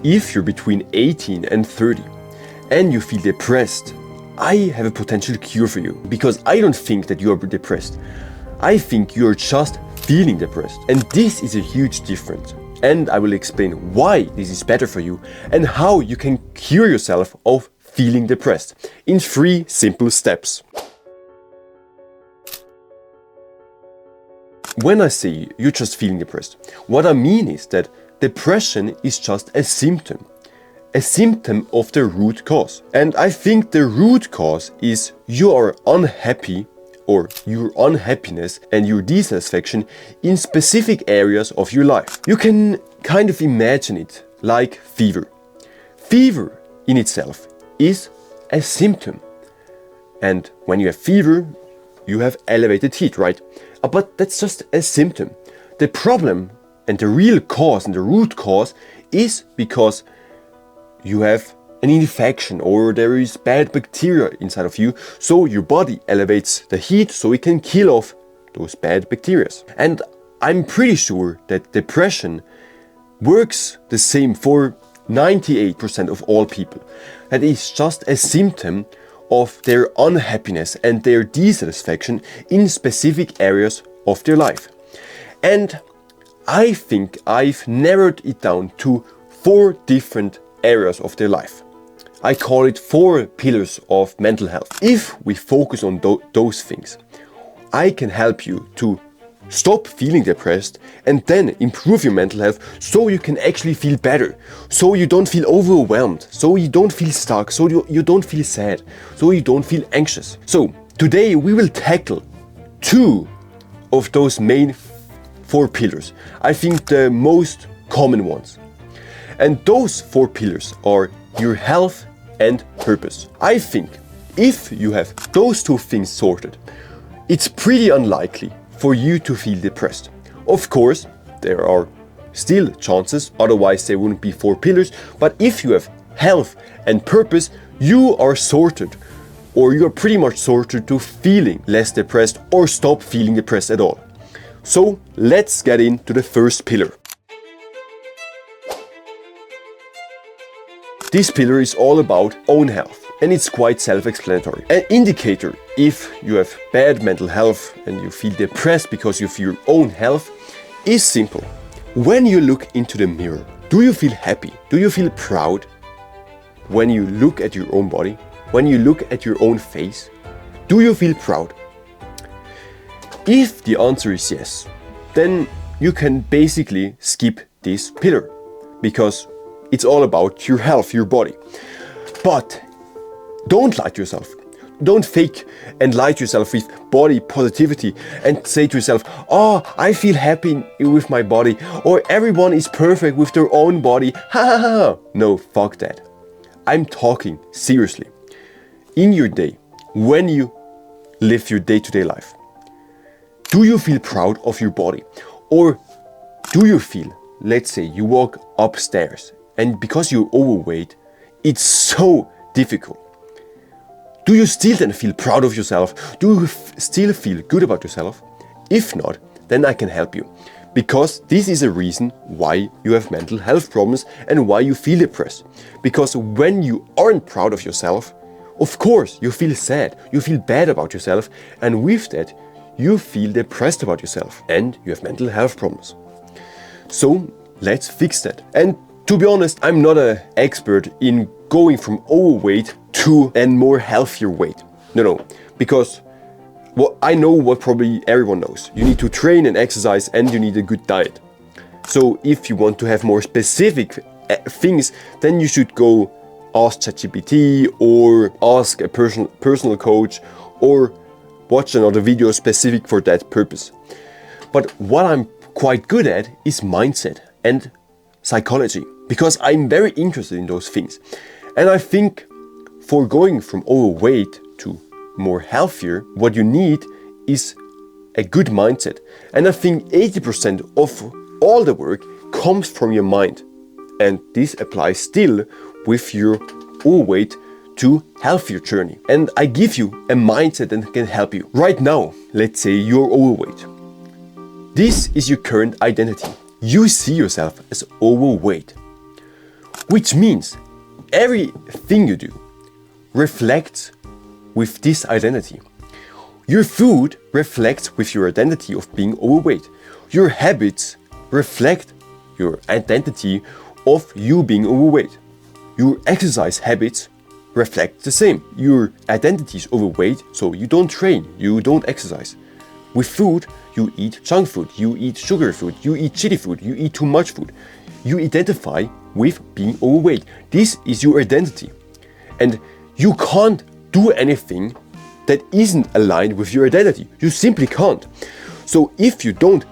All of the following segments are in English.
If you're between 18 and 30 and you feel depressed, I have a potential cure for you, because I don't think that you are depressed. I think you're just feeling depressed. And this is a huge difference. And I will explain why this is better for you and how you can cure yourself of feeling depressed in 3 simple steps. When I say you're just feeling depressed, what I mean is that depression is just a symptom of the root cause. And I think the root cause is you are unhappy, or your unhappiness and your dissatisfaction in specific areas of your life. You can kind of imagine it like fever. Fever in itself is a symptom. And when you have fever, you have elevated heat, right? But that's just a symptom. The problem and the real cause and the root cause is because you have an infection, or there is bad bacteria inside of you, so your body elevates the heat so it can kill off those bad bacteria. And I'm pretty sure that depression works the same for 98% of all people. That is just a symptom of their unhappiness and their dissatisfaction in specific areas of their life. And I think I've narrowed it down to 4 different areas of their life. I call it 4 pillars of mental health. If we focus on those things, I can help you to stop feeling depressed and then improve your mental health so you can actually feel better, so you don't feel overwhelmed, so you don't feel stuck, so you don't feel sad, so you don't feel anxious. So today we will tackle 2 of those main 4 pillars. I think the most common ones. And those 4 pillars are your health and purpose. I think if you have those 2 things sorted, it's pretty unlikely for you to feel depressed. Of course, there are still chances, otherwise there wouldn't be 4 pillars, but if you have health and purpose, you are sorted, or you are pretty much sorted to feeling less depressed or stop feeling depressed at all. So let's get into the first pillar. This pillar is all about own health, and it's quite self-explanatory. An indicator if you have bad mental health and you feel depressed because of your own health is simple. When you look into the mirror, do you feel happy? Do you feel proud when you look at your own body? When you look at your own face? Do you feel proud? If the answer is yes, then you can basically skip this pillar, because it's all about your health, your body. But don't lie to yourself. Don't fake and lie to yourself with body positivity and say to yourself, oh, I feel happy with my body, or everyone is perfect with their own body. Ha ha ha. No, fuck that. I'm talking seriously. In your day, when you live your day-to-day life, do you feel proud of your body? Or do you feel, let's say you walk upstairs and because you're overweight, it's so difficult. Do you still then feel proud of yourself? Do you still feel good about yourself? If not, then I can help you. Because this is a reason why you have mental health problems and why you feel depressed. Because when you aren't proud of yourself, of course you feel sad, you feel bad about yourself, and with that you feel depressed about yourself and you have mental health problems. So let's fix that. And to be honest, I'm not an expert in going from overweight to a more healthier weight. No, because I know what probably everyone knows. You need to train and exercise and you need a good diet. So if you want to have more specific things, then you should go ask ChatGPT or ask a personal coach or watch another video specific for that purpose. But what I'm quite good at is mindset and psychology, because I'm very interested in those things. And I think for going from overweight to more healthier, what you need is a good mindset. And I think 80% of all the work comes from your mind. And this applies still with your overweight to healthier journey. And I give you a mindset that can help you. Right now, let's say you're overweight. This is your current identity. You see yourself as overweight. which means everything you do reflects with this identity. Your food reflects with your identity of being overweight. Your habits reflect your identity of you being overweight. Your exercise habits reflect the same. Your identity is overweight, so you don't train, you don't exercise. With food, you eat junk food, you eat sugar food, you eat shitty food, you eat too much food. You identify with being overweight. This is your identity. And you can't do anything that isn't aligned with your identity. You simply can't. So if you don't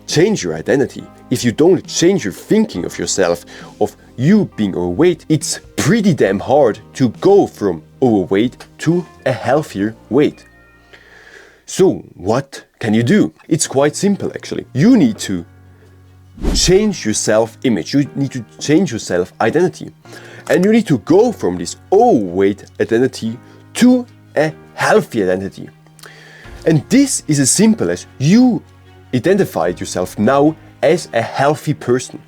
change your identity, if you don't change your thinking of yourself, of you being overweight, it's pretty damn hard to go from overweight to a healthier weight. So what can you do? It's quite simple actually. You need to change your self-image. You need to change your self-identity. And you need to go from this overweight identity to a healthy identity. And this is as simple as you identified yourself now as a healthy person.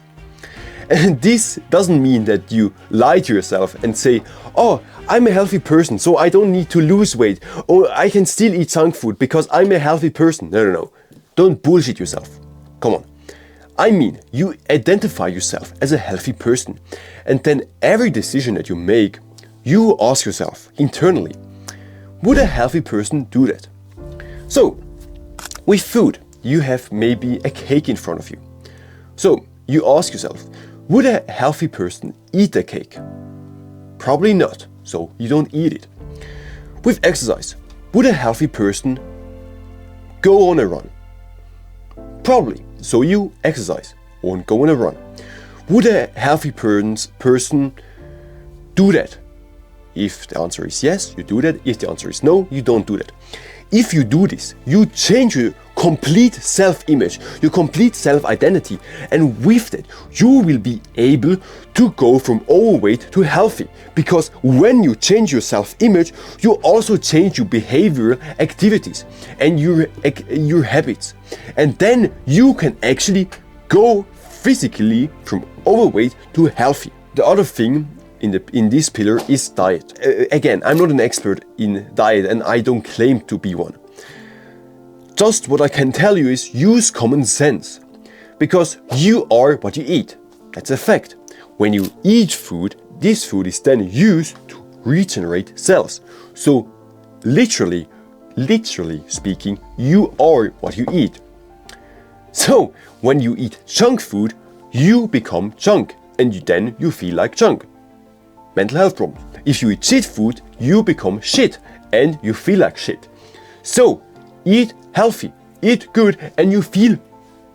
And this doesn't mean that you lie to yourself and say, oh, I'm a healthy person, so I don't need to lose weight, or I can still eat junk food because I'm a healthy person. No. Don't bullshit yourself. Come on. I mean, you identify yourself as a healthy person, and then every decision that you make, you ask yourself internally, would a healthy person do that? So, with food, you have maybe a cake in front of you. So, you ask yourself, would a healthy person eat the cake? Probably not, so you don't eat it. With exercise, would a healthy person go on a run? Probably, so you exercise or go on a run. Would a healthy person do that? If the answer is yes, you do that. If the answer is no, you don't do that. If you do this, you change your complete self-image, your complete self-identity, and with that, you will be able to go from overweight to healthy. Because when you change your self-image, you also change your behavioral activities and your habits. And then you can actually go physically from overweight to healthy. The other thing in this pillar is diet. Again, I'm not an expert in diet and I don't claim to be one. Just what I can tell you is use common sense. Because you are what you eat. That's a fact. When you eat food, this food is then used to regenerate cells. So literally speaking, you are what you eat. So when you eat junk food, you become junk and then you feel like junk. Mental health problems. If you eat shit food, you become shit and you feel like shit. So eat healthy, eat good, and you feel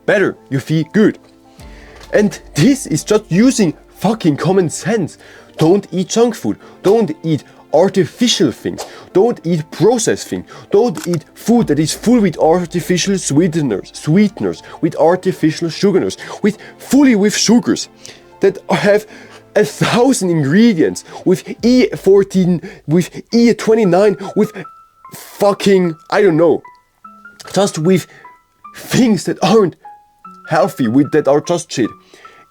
better, you feel good. And this is just using fucking common sense. Don't eat junk food, don't eat artificial things, don't eat processed things, don't eat food that is full with artificial sweeteners, with artificial sugars, with sugars that have 1,000 ingredients, with E14, with E29, with fucking, I don't know, just with things that aren't healthy, that are just shit.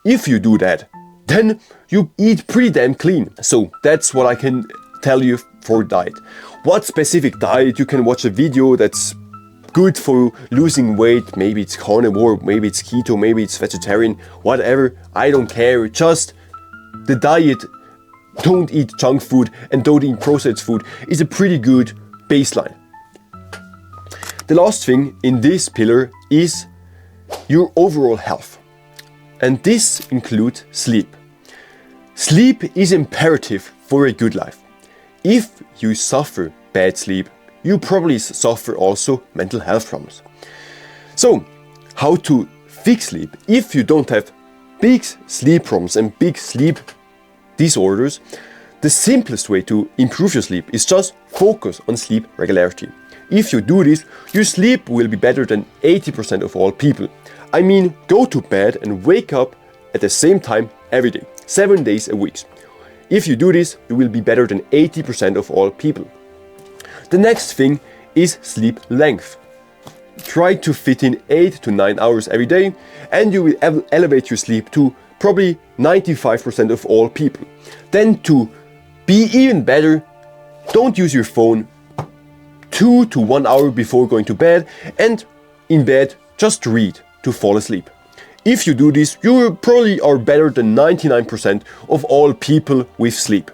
If you do that, then you eat pretty damn clean. So that's what I can tell you for diet. What specific diet? You can watch a video that's good for losing weight. Maybe it's carnivore, maybe it's keto, maybe it's vegetarian, whatever. I don't care. Just the diet, don't eat junk food and don't eat processed food, is a pretty good baseline. The last thing in this pillar is your overall health. And this includes sleep. Sleep is imperative for a good life. If you suffer bad sleep, you probably suffer also mental health problems. So, how to fix sleep? If you don't have big sleep problems and big sleep disorders, the simplest way to improve your sleep is just focus on sleep regularity. If you do this, your sleep will be better than 80% of all people. I mean, go to bed and wake up at the same time every day, 7 days a week. If you do this, you will be better than 80% of all people. The next thing is sleep length. Try to fit in 8 to 9 hours every day and you will elevate your sleep to probably 95% of all people. Then to be even better, don't use your phone 2 to 1 hour before going to bed, and in bed just read to fall asleep. If you do this, you probably are better than 99% of all people with sleep.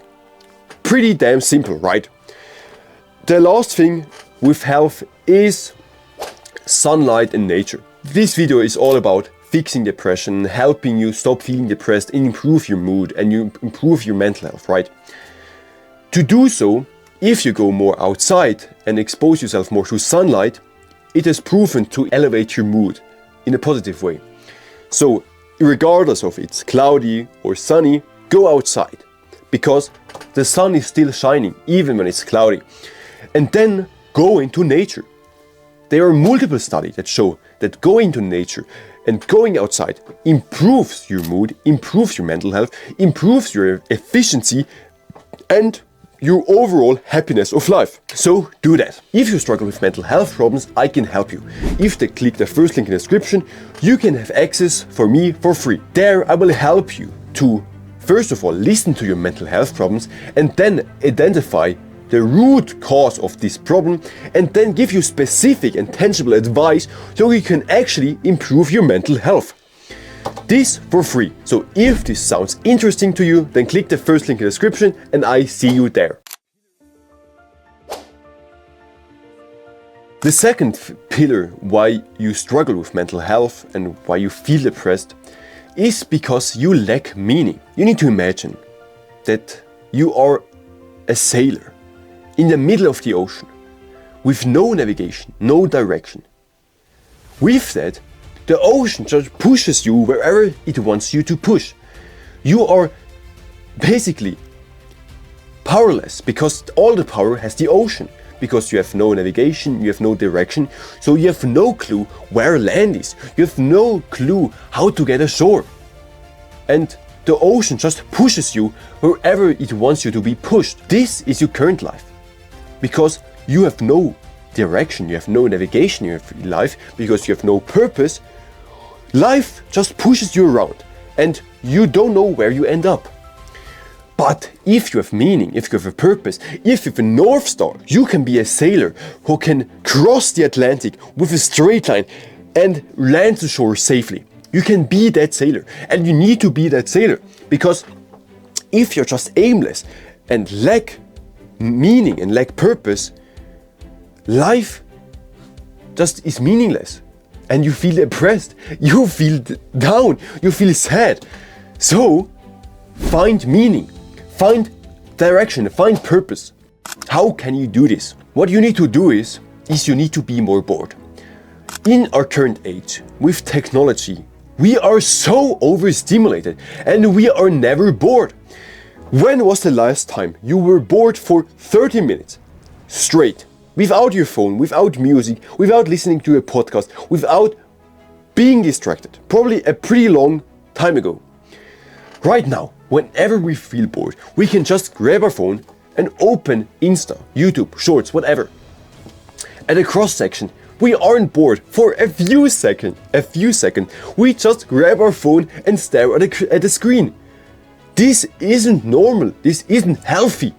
Pretty damn simple, right? The last thing with health is sunlight and nature. This video is all about fixing depression, helping you stop feeling depressed and improve your mood and you improve your mental health, right? To do so, if you go more outside and expose yourself more to sunlight, it is proven to elevate your mood in a positive way. So, regardless of it's cloudy or sunny, go outside because the sun is still shining even when it's cloudy. And then go into nature. There are multiple studies that show that going to nature and going outside improves your mood, improves your mental health, improves your efficiency and your overall happiness of life. So do that. If you struggle with mental health problems, I can help you. If they click the first link in the description, you can have access for me for free. There I will help you to, first of all, listen to your mental health problems and then identify the root cause of this problem and then give you specific and tangible advice so you can actually improve your mental health. This for free. So if this sounds interesting to you, then click the first link in the description and I see you there. The second pillar why you struggle with mental health and why you feel depressed is because you lack meaning. You need to imagine that you are a sailor in the middle of the ocean with no navigation, no direction. With that, the ocean just pushes you wherever it wants you to push. You are basically powerless because all the power has the ocean. Because you have no navigation, you have no direction, so you have no clue where land is. You have no clue how to get ashore. And the ocean just pushes you wherever it wants you to be pushed. This is your current life. Because you have no direction, you have no navigation in your life, because you have no purpose, life just pushes you around and you don't know where you end up. But if you have meaning, if you have a purpose, if you have a North Star, you can be a sailor who can cross the Atlantic with a straight line and land to shore safely. You can be that sailor and you need to be that sailor because if you're just aimless and lack meaning and lack purpose, life just is meaningless and you feel depressed, you feel down, you feel sad. So find meaning, find direction, find purpose. How can you do this? What you need to do is you need to be more bored. In our current age, with technology, we are so overstimulated and we are never bored. When was the last time you were bored for 30 minutes straight, without your phone, without music, without listening to a podcast, without being distracted? Probably a pretty long time ago. Right now, whenever we feel bored, we can just grab our phone and open Insta, YouTube, Shorts, whatever. At the cross section, we aren't bored for a few seconds. We just grab our phone and stare at the screen. This isn't normal. This isn't healthy.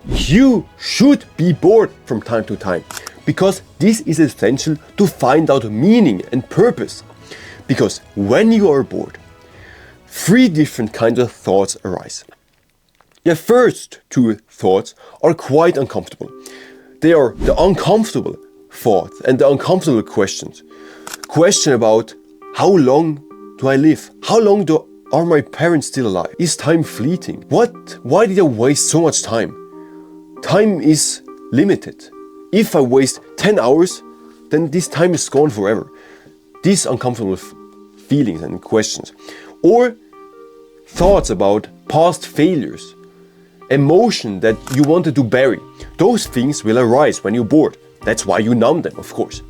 You should be bored from time to time because this is essential to find out meaning and purpose. Because when you are bored, 3 different kinds of thoughts arise. The first 2 thoughts are quite uncomfortable. They are the uncomfortable thoughts and the uncomfortable questions. Question about how long do I live? How long are my parents still alive? Is time fleeting? Why did I waste so much time? Time is limited. If I waste 10 hours, then this time is gone forever. These uncomfortable feelings and questions. Or thoughts about past failures. Emotion that you wanted to bury. Those things will arise when you're bored. That's why you numb them, of course.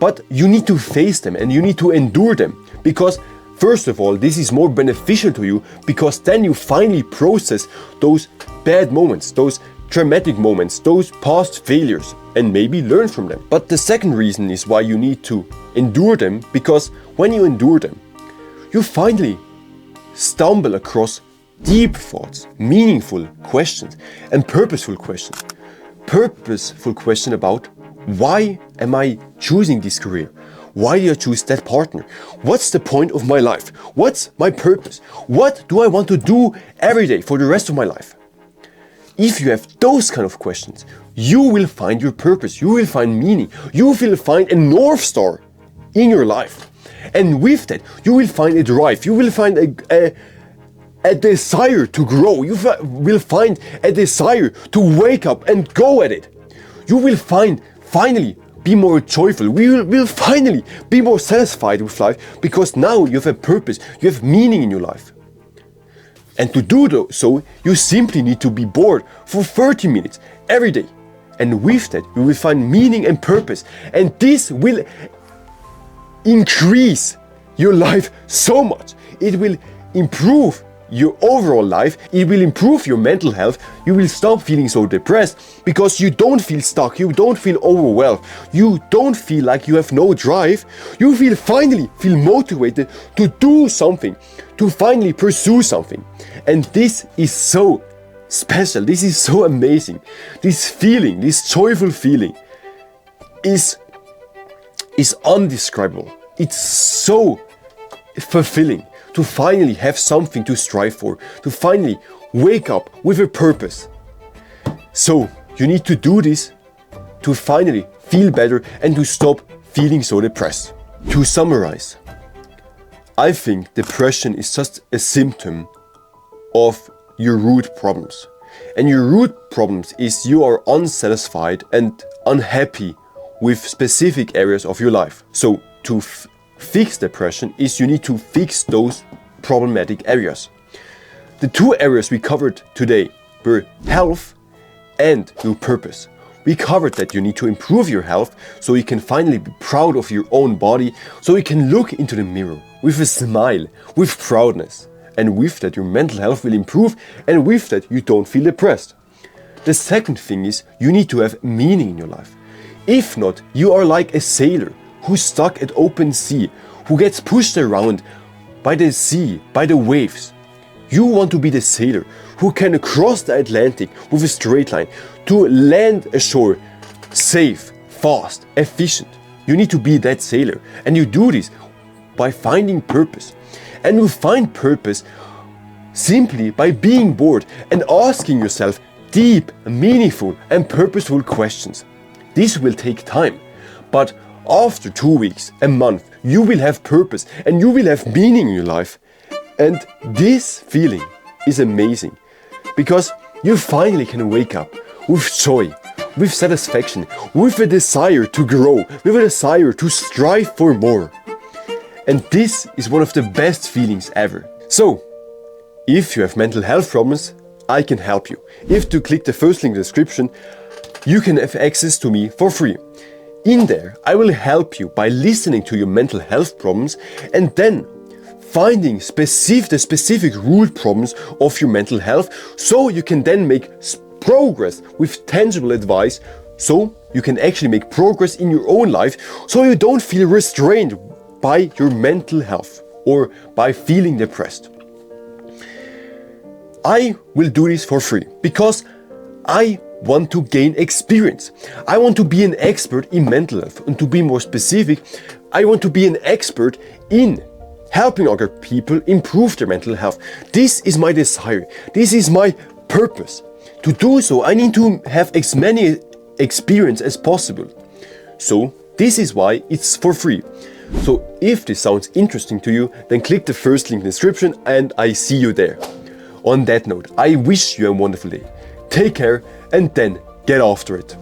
But you need to face them and you need to endure them because first of all, this is more beneficial to you because then you finally process those bad moments, those traumatic moments, those past failures and maybe learn from them. But the second reason is why you need to endure them because when you endure them, you finally stumble across deep thoughts, meaningful questions, and purposeful questions. Purposeful question about why am I choosing this career? Why do I choose that partner? What's the point of my life? What's my purpose? What do I want to do every day for the rest of my life? If you have those kind of questions, you will find your purpose, you will find meaning, you will find a North Star in your life. And with that, you will find a drive, you will find a desire to grow, you will find a desire to wake up and go at it. You will finally be more joyful, we will finally be more satisfied with life, because now you have a purpose, you have meaning in your life. And to do so, you simply need to be bored for 30 minutes every day. And with that, you will find meaning and purpose. And this will increase your life so much. It will improve your overall life. It will improve your mental health. You will stop feeling so depressed because you don't feel stuck. You don't feel overwhelmed. You don't feel like you have no drive. You will finally feel motivated to do something, to finally pursue something. And this is so special. This is so amazing. This feeling, this joyful feeling is undescribable. It's so fulfilling to finally have something to strive for, to finally wake up with a purpose. So you need to do this to finally feel better and to stop feeling so depressed. To summarize, I think depression is just a symptom of your root problems. And your root problems is you are unsatisfied and unhappy with specific areas of your life. So to fix depression is you need to fix those problematic areas. The two areas we covered today were health and your purpose. We covered that you need to improve your health so you can finally be proud of your own body, so you can look into the mirror with a smile, with proudness. And with that your mental health will improve, and with that you don't feel depressed. The second thing is you need to have meaning in your life. If not, you are like a sailor who's stuck at open sea, who gets pushed around by the sea, by the waves. You want to be the sailor who can cross the Atlantic with a straight line to land ashore safe, fast, efficient. You need to be that sailor, and you do this by finding purpose. And you find purpose simply by being bored and asking yourself deep, meaningful and purposeful questions. This will take time, but after 2 weeks, a month, you will have purpose and you will have meaning in your life. And this feeling is amazing because you finally can wake up with joy, with satisfaction, with a desire to grow, with a desire to strive for more. And this is one of the best feelings ever. So, if you have mental health problems, I can help you. If you click the first link in the description, you can have access to me for free. In there, I will help you by listening to your mental health problems and then finding the specific root problems of your mental health, so you can then make progress with tangible advice, so you can actually make progress in your own life, so you don't feel restrained by your mental health or by feeling depressed. I will do this for free because I want to gain experience. I want to be an expert in mental health, and to be more specific, I want to be an expert in helping other people improve their mental health. This is my desire. This is my purpose. To do so, I need to have as many experience as possible. So this is why it's for free. So if this sounds interesting to you, then click the first link in the description and I see you there. On that note, I wish you a wonderful day. Take care and then get after it.